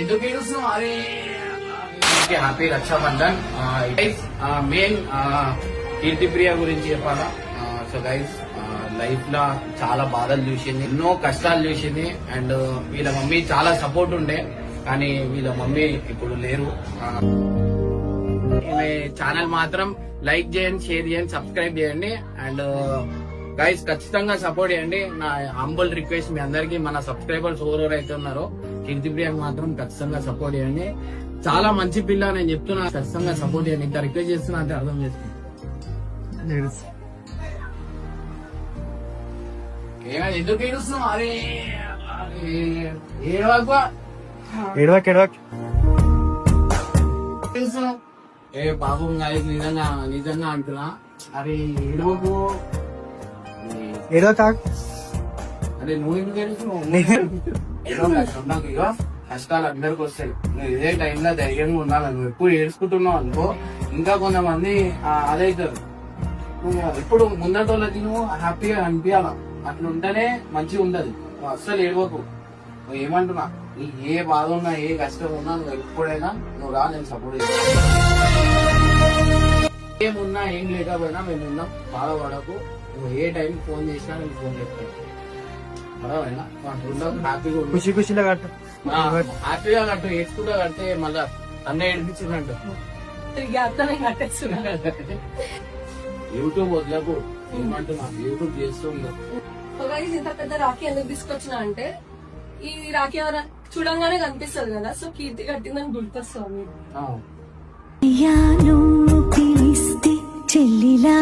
ఎందుకు ఏడుస్తున్నావు? అరే హ్యాపీ రక్షాబంధన్. మెయిన్ కీర్తిప్రియ గురించి చెప్పాలా. సో గైస్ లైఫ్ లో చాలా బాధలు చూసింది, ఎన్నో కష్టాలు చూసింది. అండ్ వీళ్ళ మమ్మీ చాలా సపోర్ట్ ఉండే, కానీ వీళ్ళ మమ్మీ ఇప్పుడు లేరు. ఛానల్ మాత్రం లైక్ చేయండి, షేర్ చేయండి, సబ్స్క్రైబ్ చేయండి. అండ్ గైస్ ఖచ్చితంగా సపోర్ట్ చేయండి. నా హంబుల్ రిక్వెస్ట్ మీ అందరికి, మన సబ్స్క్రైబర్స్ ఎవరెవరైతే ఉన్నారో కీర్తిప్రియకి మాత్రం ఖచ్చితంగా సపోర్ట్ చేయండి. చాలా మంచి పిల్ల, నేను చెప్తున్నా, ఖచ్చితంగా సపోర్ట్ చేయండి. ఇంత రిక్వెస్ట్ చేస్తున్నా అంటే అర్థం చేసుకోండి. ఎందుకు ఏడుస్తున్నావు? అరే ఏ పాపం గాయస్, నిజంగా నిజంగా అంటున్నా. అరే ఏడవకు, అరే నువ్వు ఎందుకు ఏడుస్తున్నావు? నాకు ఇక కష్టాలు అందరికి వస్తాయి. నువ్వు ఇదే టైంలో ధైర్యంగా ఉండాలి. నువ్వు ఎప్పుడు ఏడుచుకుంటున్నావు అనుకో, ఇంకా కొంతమంది అదైతారు. నువ్వు ఎప్పుడు ముందటోళ్ళకి నువ్వు హ్యాపీగా అనిపించాల, అట్లా ఉంటేనే మంచిగా ఉండదు. నువ్వు అస్సలు ఏడవకు. నువ్వు ఏమంటున్నా, నీకు ఏ బాధ ఉన్నా, ఏ కష్టం ఉన్నా, నువ్వు ఎప్పుడైనా నువ్వు రా, నేను సపోర్ట్ చేస్తాను. ఏమున్నా ఏం లేకపోయినా మేము ఉన్నాం, బాధపడకు. నువ్వు ఏ టైం ఫోన్ చేసినా నేను ఫోన్ చేస్తాను. హ్యాపీగా ఖుషి ఖుషిగా కట్టు, హ్యాపీగా కట్టు. ఏడ్చుకుంటా కడితే మళ్ళా అన్న ఏడిపించిందంట. యూట్యూబ్ వదలకు, ఏమంటున్నా యూట్యూబ్ చేస్తుందో. ఇంత పెద్ద రాఖీ ఎందుకు తీసుకొచ్చినా అంటే, ఈ రాఖీ ఎవరైనా చూడంగానే కనిపిస్తుంది కదా, సో కీర్తి కట్టిందని గుర్తొస్తుంది. చెల్లిలా